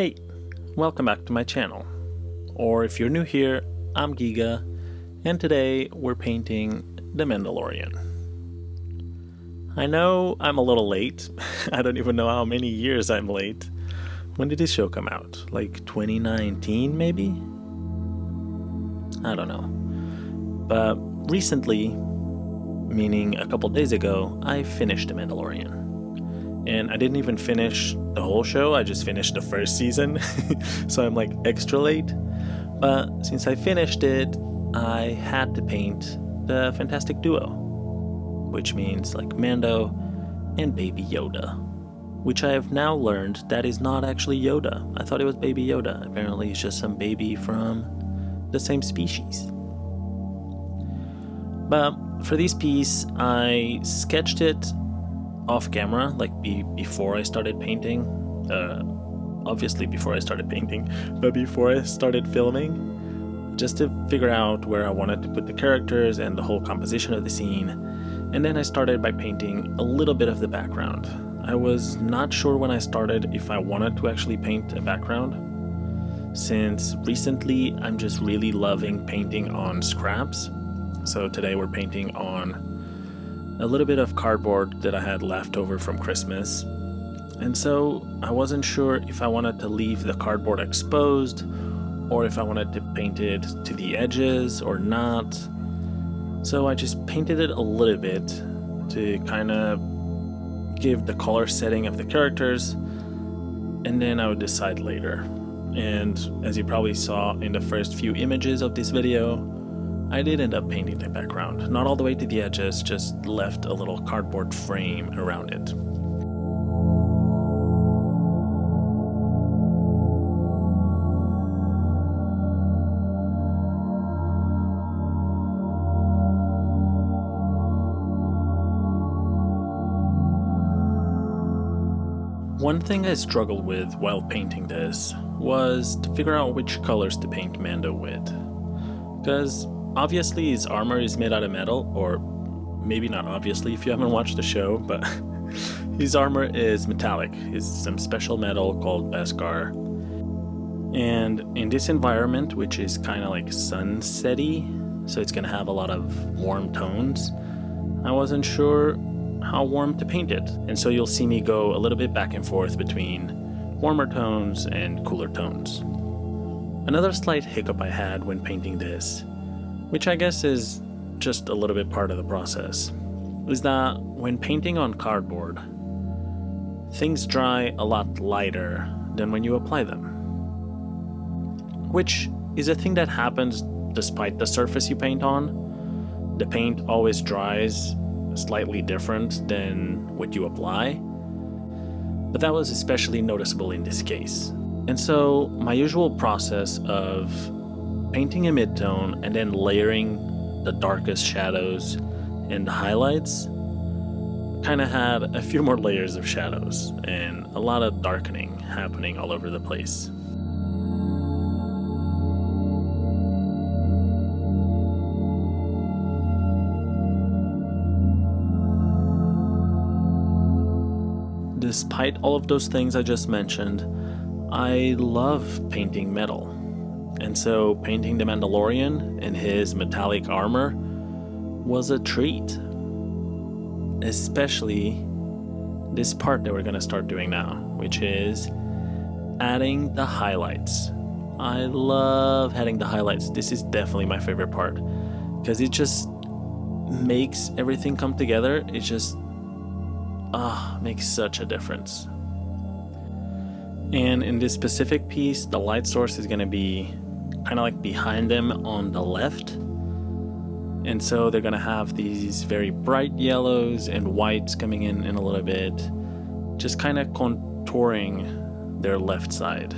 Hey, welcome back to my channel. Or if you're new here, I'm Giga, and today we're painting the Mandalorian. I know I'm a little late. I don't even know how many years I'm late. When did this show come out? Like 2019 maybe? I don't know. But recently, meaning a couple days ago, I finished the Mandalorian. And I didn't even finish the whole show, I just finished the first season, so I'm like extra late. But since I finished it, I had to paint the fantastic duo, which means like Mando and Baby Yoda, which I have now learned that is not actually Yoda. I thought it was Baby Yoda. Apparently it's just some baby from the same species. But for this piece, I sketched it off camera, like before I started painting. Obviously before I started painting, but before I started filming, just to figure out where I wanted to put the characters and the whole composition of the scene. And then I started by painting a little bit of the background. I was not sure when I started if I wanted to actually paint a background, since recently I'm just really loving painting on scraps. So today we're painting on a little bit of cardboard that I had left over from Christmas. And so I wasn't sure if I wanted to leave the cardboard exposed or if I wanted to paint it to the edges or not. So I just painted it a little bit to kind of give the color setting of the characters, and then I would decide later. And as you probably saw in the first few images of this video, I did end up painting the background. Not all the way to the edges, just left a little cardboard frame around it. One thing I struggled with while painting this was to figure out which colors to paint Mando with. Because obviously his armor is made out of metal, or maybe not obviously if you haven't watched the show, but his armor is metallic. It's some special metal called Beskar. And in this environment, which is kind of like sunsetty, so it's going to have a lot of warm tones, I wasn't sure how warm to paint it. And so you'll see me go a little bit back and forth between warmer tones and cooler tones. Another slight hiccup I had when painting this, which I guess is just a little bit part of the process, is that when painting on cardboard, things dry a lot lighter than when you apply them. Which is a thing that happens despite the surface you paint on. The paint always dries slightly different than what you apply, but that was especially noticeable in this case. And so my usual process of painting a midtone and then layering the darkest shadows and the highlights kind of had a few more layers of shadows and a lot of darkening happening all over the place. Despite all of those things I just mentioned, I love painting metal. And so painting the Mandalorian in his metallic armor was a treat. Especially this part that we're going to start doing now, which is adding the highlights. I love adding the highlights. This is definitely my favorite part because it just makes everything come together. It just makes such a difference. And in this specific piece, the light source is going to be kind of like behind them on the left. And so they're going to have these very bright yellows and whites coming in a little bit, just kind of contouring their left side.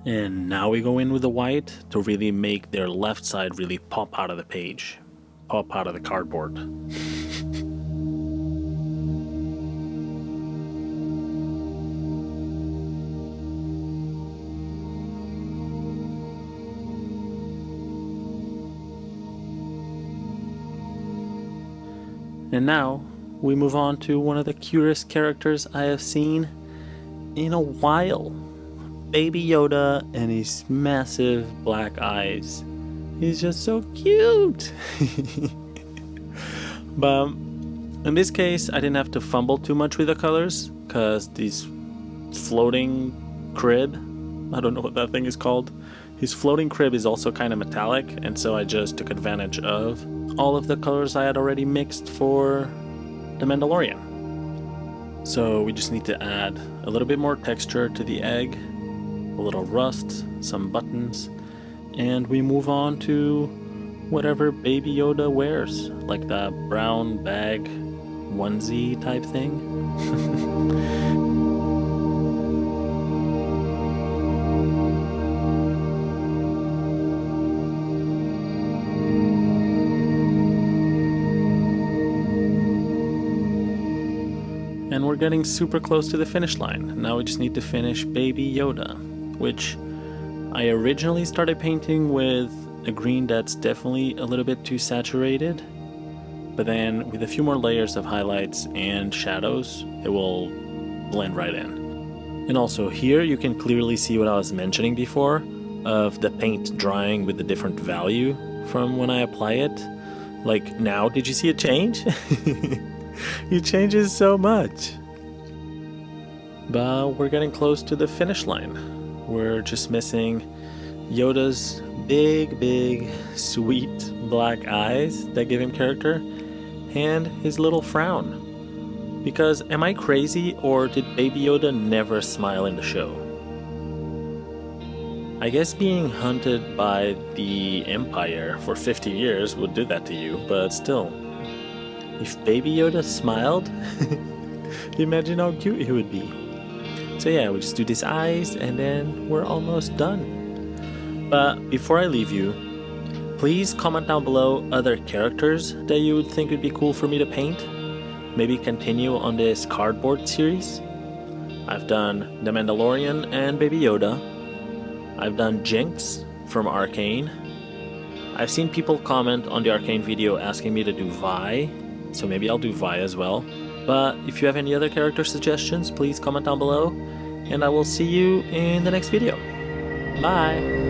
And now we go in with the white to really make their left side really pop out of the page, pop out of the cardboard. And now we move on to one of the cutest characters I have seen in a while. Baby Yoda and his massive black eyes. He's just so cute. But in this case, I didn't have to fumble too much with the colors because this floating crib, I don't know what that thing is called. His floating crib is also kind of metallic, and so I just took advantage of all of the colors I had already mixed for the Mandalorian. So we just need to add a little bit more texture to the egg, a little rust, some buttons, and we move on to whatever Baby Yoda wears, like the brown bag onesie type thing. And we're getting super close to the finish line. Now we just need to finish Baby Yoda, which I originally started painting with a green that's definitely a little bit too saturated, but then with a few more layers of highlights and shadows, it will blend right in. And also here you can clearly see what I was mentioning before of the paint drying with the different value from when I apply it. Like now, did you see it change? It changes so much. But we're getting close to the finish line. We're just missing Yoda's big, sweet black eyes that give him character, and his little frown. Because am I crazy, or did Baby Yoda never smile in the show? I guess being hunted by the Empire for 50 years would do that to you, but still. If Baby Yoda smiled, imagine how cute he would be. So yeah, we just do these eyes and then we're almost done. But before I leave you, please comment down below other characters that you would think would be cool for me to paint. Maybe continue on this cardboard series. I've done The Mandalorian and Baby Yoda. I've done Jinx from Arcane. I've seen people comment on the Arcane video asking me to do Vi, so maybe I'll do Vi as well. But if you have any other character suggestions, please comment down below, and I will see you in the next video. Bye!